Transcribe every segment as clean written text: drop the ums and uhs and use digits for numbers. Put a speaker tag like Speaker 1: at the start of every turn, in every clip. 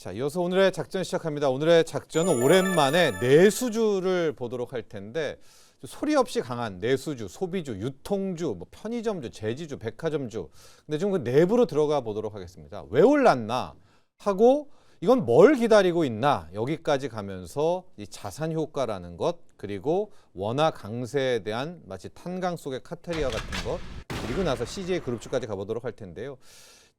Speaker 1: 자, 이어서 오늘의 작전 시작합니다. 오늘의 작전은 오랜만에 내수주를 보도록 할 텐데 소리 없이 강한 내수주, 소비주, 유통주, 뭐 편의점주, 제지주, 백화점주. 근데 좀 그 내부로 들어가 보도록 하겠습니다. 왜 올랐나 하고 이건 뭘 기다리고 있나 여기까지 가면서 이 자산 효과라는 것 그리고 원화 강세에 대한 마치 탄광 속의 카테리아 같은 것 그리고 나서 CJ 그룹주까지 가보도록 할 텐데요.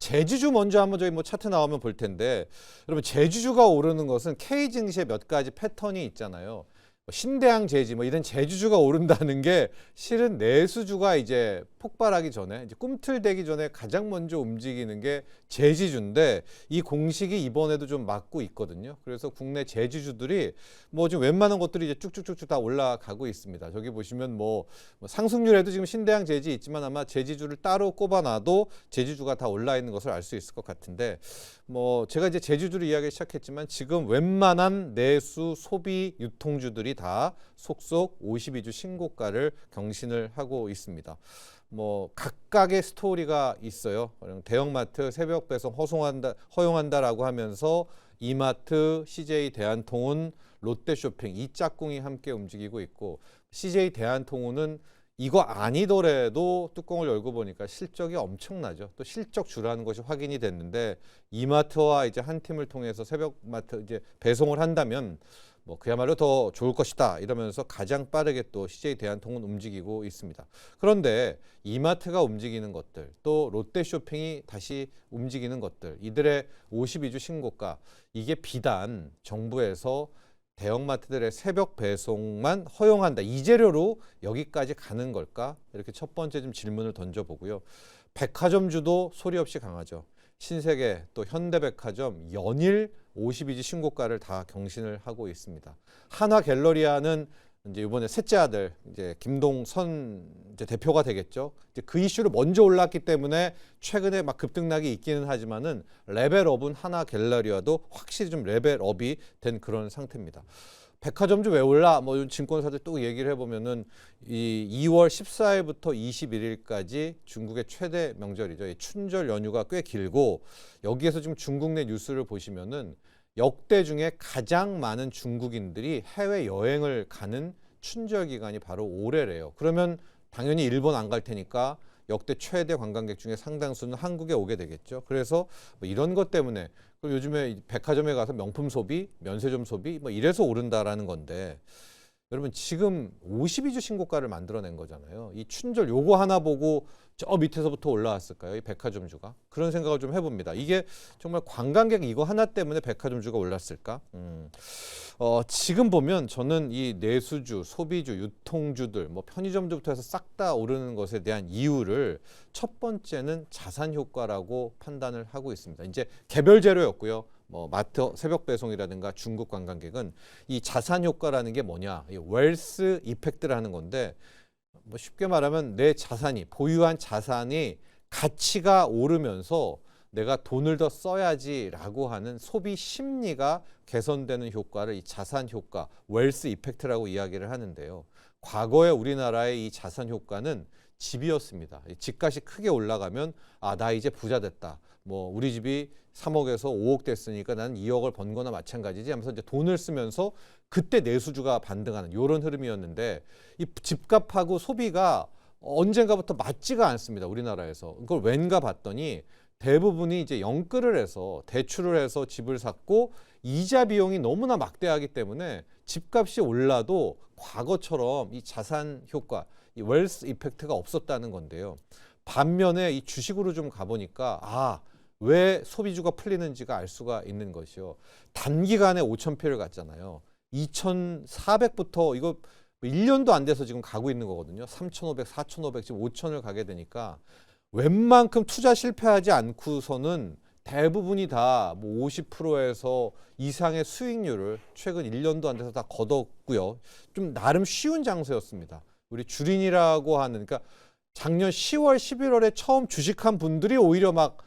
Speaker 1: 제주주 먼저 한번 저희 뭐 차트 나오면 볼 텐데 여러분 제주주가 오르는 것은 K 증시에 몇 가지 패턴이 있잖아요. 신대양 제지 뭐 이런 제주주가 오른다는 게 실은 내수주가 이제 폭발하기 전에 이제 꿈틀대기 전에 가장 먼저 움직이는 게 제지주인데 이 공식이 이번에도 좀 맞고 있거든요. 그래서 국내 제지주들이 뭐 지금 웬만한 것들이 이제 쭉쭉쭉쭉 다 올라가고 있습니다. 저기 보시면 뭐 상승률에도 지금 신대양 제지 있지만 아마 제지주를 따로 꼽아놔도 제지주가 다 올라 있는 것을 알 수 있을 것 같은데 뭐 제가 이제 제주주를 이야기 시작했지만 지금 웬만한 내수 소비 유통주들이 다 속속 52주 신고가를 경신을 하고 있습니다. 뭐 각각의 스토리가 있어요. 대형마트 새벽 배송 허용한다라고 하면서 이마트, CJ 대한통운, 롯데쇼핑 이 짝꿍이 함께 움직이고 있고 CJ 대한통운은 이거 아니더라도 뚜껑을 열고 보니까 실적이 엄청나죠. 또 실적주라는 것이 확인이 됐는데 이마트와 이제 한 팀을 통해서 새벽마트 이제 배송을 한다면 뭐 그야말로 더 좋을 것이다 이러면서 가장 빠르게 또 CJ 대한통운 움직이고 있습니다. 그런데 이마트가 움직이는 것들 또 롯데쇼핑이 다시 움직이는 것들 이들의 52주 신고가 이게 비단 정부에서 대형마트들의 새벽 배송만 허용한다. 이 재료로 여기까지 가는 걸까? 이렇게 첫 번째 좀 질문을 던져보고요. 백화점주도 소리 없이 강하죠. 신세계 또 현대백화점 연일 52주 신고가를 다 경신을 하고 있습니다. 한화갤러리아는 이제 이번에 셋째 아들 이제 김동선 이제 대표가 되겠죠. 이제 그 이슈로 먼저 올랐기 때문에 최근에 막 급등락이 있기는 하지만은 레벨업은 한화갤러리아도 확실히 좀 레벨업이 된 그런 상태입니다. 백화점주 왜 올라? 뭐 증권사들 또 얘기를 해보면은 이 2월 14일부터 21일까지 중국의 최대 명절이죠. 이 춘절 연휴가 꽤 길고 여기에서 지금 중국 내 뉴스를 보시면은 역대 중에 가장 많은 중국인들이 해외 여행을 가는 춘절 기간이 바로 올해래요. 그러면 당연히 일본 안 갈 테니까 역대 최대 관광객 중에 상당수는 한국에 오게 되겠죠. 그래서 뭐 이런 것 때문에 그리고 요즘에 백화점에 가서 명품 소비, 면세점 소비 뭐 이래서 오른다라는 건데 여러분 지금 52주 신고가를 만들어낸 거잖아요. 이 춘절 요거 하나 보고 저 밑에서부터 올라왔을까요? 이 백화점주가? 그런 생각을 좀 해봅니다. 이게 정말 관광객 이거 하나 때문에 백화점주가 올랐을까? 지금 보면 저는 이 내수주, 소비주, 유통주들, 뭐 편의점주부터 해서 싹 다 오르는 것에 대한 이유를 첫 번째는 자산 효과라고 판단을 하고 있습니다. 이제 개별 재료였고요. 뭐 마트 새벽 배송이라든가 중국 관광객은 이 자산 효과라는 게 뭐냐? 이 웰스 이펙트라는 건데 뭐 쉽게 말하면 내 자산이 보유한 자산이 가치가 오르면서 내가 돈을 더 써야지라고 하는 소비 심리가 개선되는 효과를 이 자산 효과, 웰스 이펙트라고 이야기를 하는데요. 과거에 우리나라의 이 자산 효과는 집이었습니다. 집값이 크게 올라가면 아, 나 이제 부자 됐다. 뭐 우리 집이 3억에서 5억 됐으니까 나는 2억을 번 거나 마찬가지지 하면서 이제 돈을 쓰면서 그때 내수주가 반등하는 이런 흐름이었는데 이 집값하고 소비가 언젠가부터 맞지가 않습니다. 우리나라에서. 그걸 왠가 봤더니 대부분이 이제 영끌을 해서 대출을 해서 집을 샀고 이자 비용이 너무나 막대하기 때문에 집값이 올라도 과거처럼 이 자산 효과, 이 웰스 이펙트가 없었다는 건데요. 반면에 이 주식으로 좀 가보니까 아, 왜 소비주가 풀리는지가 알 수가 있는 것이요. 단기간에 5,000표를 갔잖아요. 2,400부터 이거 1년도 안 돼서 지금 가고 있는 거거든요. 3,500, 4,500, 지금 5,000을 가게 되니까 웬만큼 투자 실패하지 않고서는 대부분이 다 뭐 50%에서 이상의 수익률을 최근 1년도 안 돼서 다 거뒀고요. 좀 나름 쉬운 장세였습니다. 우리 주린이라고 하는 그러니까 작년 10월, 11월에 처음 주식한 분들이 오히려 막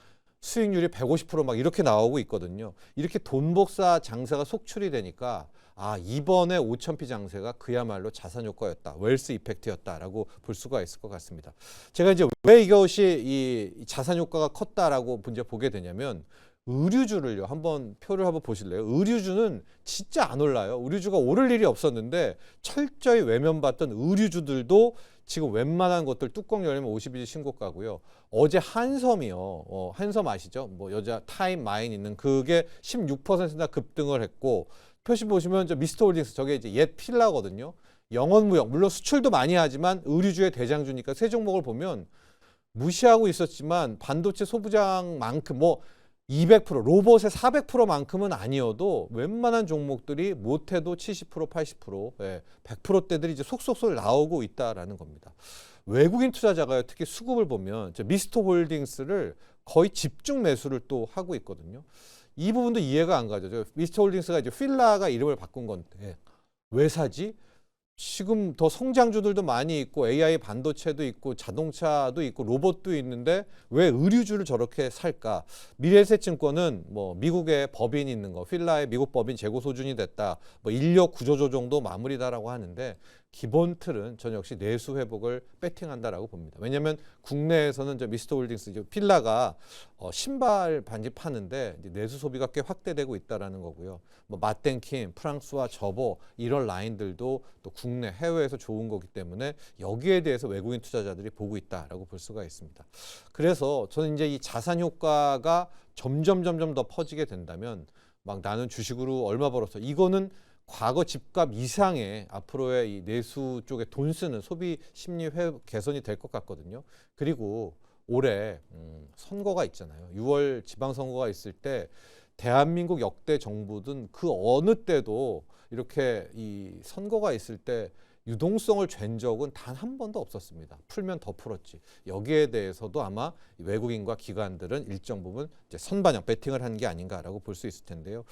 Speaker 1: 수익률이 150%막 이렇게 나오고 있거든요. 이렇게 돈복사 장세가 속출이 되니까 아, 이번에 5,000피 장세가 그야말로 자산 효과였다. 웰스 이펙트였다라고 볼 수가 있을 것 같습니다. 제가 이제 왜 이것이 이 자산 효과가 컸다라고 이제 보게 되냐면 의류주를요. 한번 표를 한번 보실래요? 의류주는 진짜 안 올라요. 의류주가 오를 일이 없었는데 철저히 외면받던 의류주들도 지금 웬만한 것들 뚜껑 열리면 52주 신고가고요. 어제 한섬이요. 한섬 아시죠? 뭐 여자 타임 마인 있는 그게 16%나 급등을 했고 표시 보시면 저 미스터홀딩스 저게 이제 옛 필라거든요. 영원무역 물론 수출도 많이 하지만 의류주의 대장주니까 세 종목을 보면 무시하고 있었지만 반도체 소부장만큼 뭐 200% 로봇의 400%만큼은 아니어도 웬만한 종목들이 못해도 70% 80% 100%대들이 이제 속속속 나오고 있다라는 겁니다. 외국인 투자자가요 특히 수급을 보면 미스터홀딩스를 거의 집중 매수를 또 하고 있거든요. 이 부분도 이해가 안 가죠. 미스터홀딩스가 이제 필라가 이름을 바꾼 건데 왜 사지? 지금 더 성장주들도 많이 있고 AI 반도체도 있고 자동차도 있고 로봇도 있는데 왜 의류주를 저렇게 살까? 미래에셋증권은 뭐 미국에 법인이 있는 거, 필라의 미국 법인 재고 소진이 됐다. 뭐 인력 구조조정도 마무리다라고 하는데 기본 틀은 전 역시 내수 회복을 배팅한다라고 봅니다. 왜냐하면 국내에서는 저 미스터홀딩스 필라가 신발 반지 파는데 이제 내수 소비가 꽤 확대되고 있다라는 거고요. 뭐 마땡킴, 프랑스와 저보 이런 라인들도 또 국내 해외에서 좋은 거기 때문에 여기에 대해서 외국인 투자자들이 보고 있다라고 볼 수가 있습니다. 그래서 저는 이제 이 자산 효과가 점점 더 퍼지게 된다면 막 나는 주식으로 얼마 벌었어. 이거는 과거 집값 이상의 앞으로의 이 내수 쪽에 돈 쓰는 소비 심리 개선이 될 것 같거든요. 그리고 올해 선거가 있잖아요. 6월 지방선거가 있을 때 대한민국 역대 정부든 그 어느 때도 이렇게 이 선거가 있을 때 유동성을 잴 적은 단 한 번도 없었습니다. 풀면 더 풀었지. 여기에 대해서도 아마 외국인과 기관들은 일정 부분 이제 선반영, 배팅을 한 게 아닌가라고 볼 수 있을 텐데요.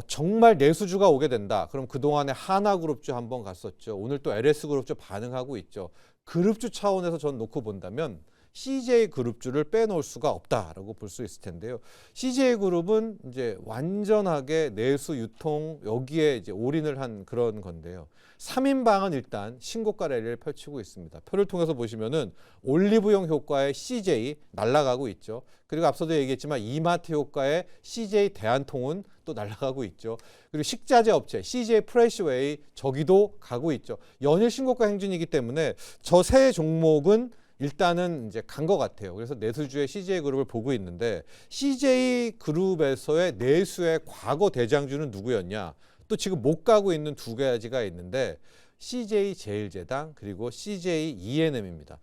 Speaker 1: 정말 내수주가 오게 된다. 그럼 그동안에 하나그룹주 한번 갔었죠. 오늘 또 LS그룹주 반응하고 있죠. 그룹주 차원에서 전 놓고 본다면 CJ그룹주를 빼놓을 수가 없다라고 볼 수 있을 텐데요. CJ그룹은 이제 완전하게 내수 유통 여기에 이제 올인을 한 그런 건데요. 3인방은 일단 신고가 랠리를 펼치고 있습니다. 표를 통해서 보시면은 올리브영 효과의 CJ 날아가고 있죠. 그리고 앞서도 얘기했지만 이마트 효과의 CJ 대한통운 또 날아가고 있죠. 그리고 식자재 업체 CJ 프레시웨이 저기도 가고 있죠. 연일 신고가 행진이기 때문에 저 세 종목은 일단은 이제 간 것 같아요. 그래서 내수주의 CJ그룹을 보고 있는데 CJ그룹에서의 내수의 과거 대장주는 누구였냐? 또 지금 못 가고 있는 두 가지가 있는데 CJ제일제당 그리고 CJENM입니다.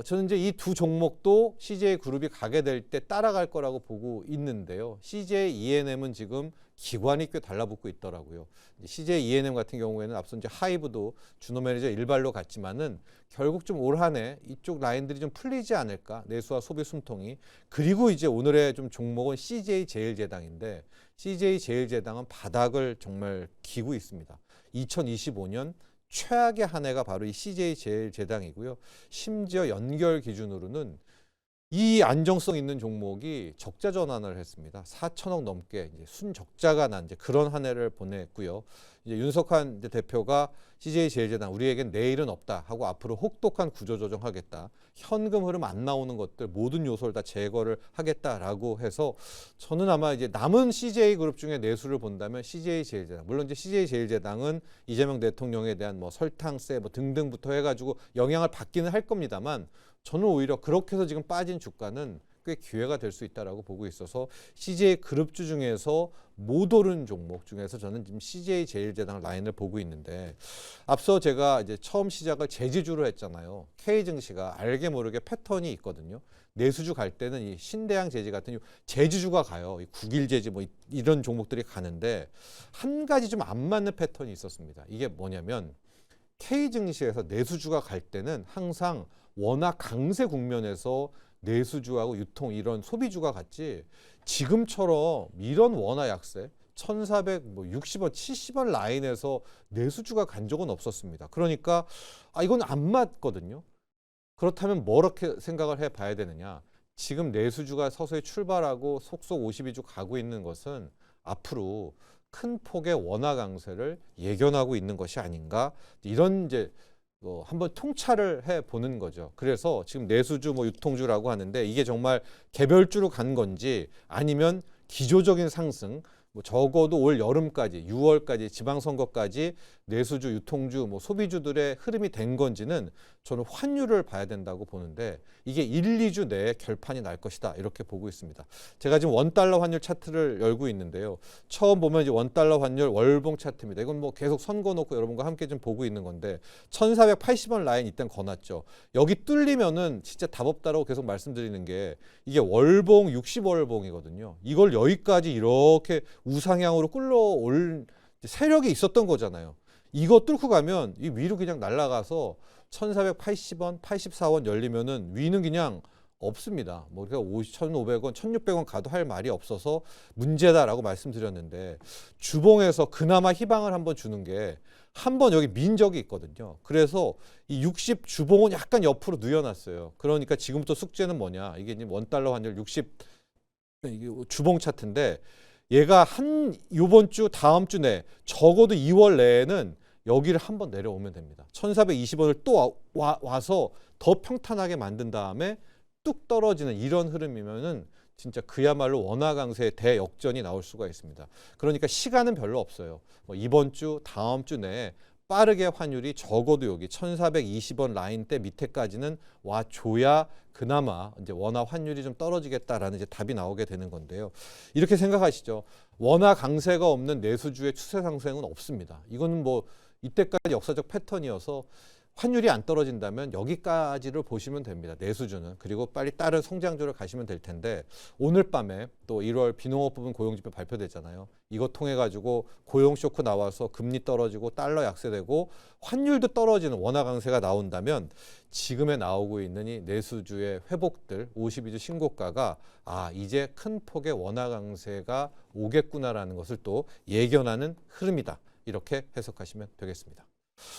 Speaker 1: 저는 이제 이 두 종목도 CJ그룹이 가게 될 때 따라갈 거라고 보고 있는데요. CJENM은 지금 기관이 꽤 달라붙고 있더라고요. CJENM 같은 경우에는 앞서 이제 하이브도 준호 매니저 일발로 갔지만은 결국 좀 올 한 해 이쪽 라인들이 좀 풀리지 않을까 내수와 소비 숨통이. 그리고 이제 오늘의 좀 종목은 CJ제일제당인데 CJ제일제당은 바닥을 정말 기고 있습니다. 2025년 최악의 한 해가 바로 이 CJ제일제당이고요. 심지어 연결 기준으로는 이 안정성 있는 종목이 적자 전환을 했습니다. 4천억 넘게 이제 순적자가 난 이제 그런 한 해를 보냈고요. 이제 윤석한 이제 대표가 CJ제일제당 우리에겐 내일은 없다 하고 앞으로 혹독한 구조조정하겠다. 현금 흐름 안 나오는 것들 모든 요소를 다 제거를 하겠다라고 해서 저는 아마 이제 남은 CJ그룹 중에 내수를 본다면 CJ제일제당 물론 이제 CJ제일제당은 이재명 대통령에 대한 뭐 설탕세 뭐 등등부터 해가지고 영향을 받기는 할 겁니다만 저는 오히려 그렇게 해서 지금 빠진 주가는 꽤 기회가 될 수 있다라고 보고 있어서 CJ그룹주 중에서 못 오른 종목 중에서 저는 지금 CJ제일제당 라인을 보고 있는데 앞서 제가 이제 처음 시작을 제지주로 했잖아요. K증시가 알게 모르게 패턴이 있거든요. 내수주 갈 때는 이 신대양 제지 같은 제지주가 가요. 이 국일제지 뭐 이런 종목들이 가는데 한 가지 좀 안 맞는 패턴이 있었습니다. 이게 뭐냐면 K증시에서 내수주가 갈 때는 항상 워낙 강세 국면에서 내수주하고 유통 이런 소비주가 갔지 지금처럼 이런 원화 약세 1460원 70원 라인에서 내수주가 간 적은 없었습니다. 그러니까 이건 안 맞거든요. 그렇다면 뭐렇게 생각을 해봐야 되느냐. 지금 내수주가 서서히 출발하고 속속 52주 가고 있는 것은 앞으로 큰 폭의 원화 강세를 예견하고 있는 것이 아닌가 이런 이제 한번 통찰을 해 보는 거죠. 그래서 지금 내수주 뭐 유통주라고 하는데 이게 정말 개별주로 간 건지 아니면 기조적인 상승, 뭐 적어도 올 여름까지 6월까지 지방선거까지 내수주, 유통주, 뭐 소비주들의 흐름이 된 건지는 저는 환율을 봐야 된다고 보는데 이게 1, 2주 내에 결판이 날 것이다 이렇게 보고 있습니다. 제가 지금 원달러 환율 차트를 열고 있는데요. 처음 보면 이제 원달러 환율 월봉 차트입니다. 이건 뭐 계속 선거 놓고 여러분과 함께 좀 보고 있는 건데 1480원 라인 이때 거놨죠. 여기 뚫리면은 진짜 답 없다라고 계속 말씀드리는 게 이게 월봉 60월봉이거든요. 이걸 여기까지 이렇게 우상향으로 끌어올 세력이 있었던 거잖아요. 이거 뚫고 가면 이 위로 그냥 날아가서 1480원, 84원 열리면은 위는 그냥 없습니다. 뭐 그러니까 1,500원, 1,600원 가도 할 말이 없어서 문제다라고 말씀드렸는데 주봉에서 그나마 희망을 한번 주는 게 한번 여기 민 적이 있거든요. 그래서 이 60 주봉은 약간 옆으로 누여놨어요. 그러니까 지금부터 숙제는 뭐냐? 이게 이제 원달러 환율 60 이게 주봉 차트인데 얘가 요번 주 다음 주 내 적어도 2월 내에는 여기를 한번 내려오면 됩니다. 1,420원을 또 와서 더 평탄하게 만든 다음에 뚝 떨어지는 이런 흐름이면은 진짜 그야말로 원화 강세의 대역전이 나올 수가 있습니다. 그러니까 시간은 별로 없어요. 뭐 이번 주, 다음 주 내에 빠르게 환율이 적어도 여기 1,420원 라인대 밑에까지는 와줘야 그나마 이제 원화 환율이 좀 떨어지겠다라는 이제 답이 나오게 되는 건데요. 이렇게 생각하시죠. 원화 강세가 없는 내수주의 추세 상승은 없습니다. 이거는 뭐 이때까지 역사적 패턴이어서 환율이 안 떨어진다면 여기까지를 보시면 됩니다. 내수주는. 그리고 빨리 다른 성장주를 가시면 될 텐데 오늘 밤에 또 1월 비농업 부분 고용지표 발표됐잖아요. 이거 통해 가지고 고용 쇼크 나와서 금리 떨어지고 달러 약세되고 환율도 떨어지는 원화 강세가 나온다면 지금에 나오고 있는 이 내수주의 회복들 52주 신고가가 이제 큰 폭의 원화 강세가 오겠구나라는 것을 또 예견하는 흐름이다. 이렇게 해석하시면 되겠습니다.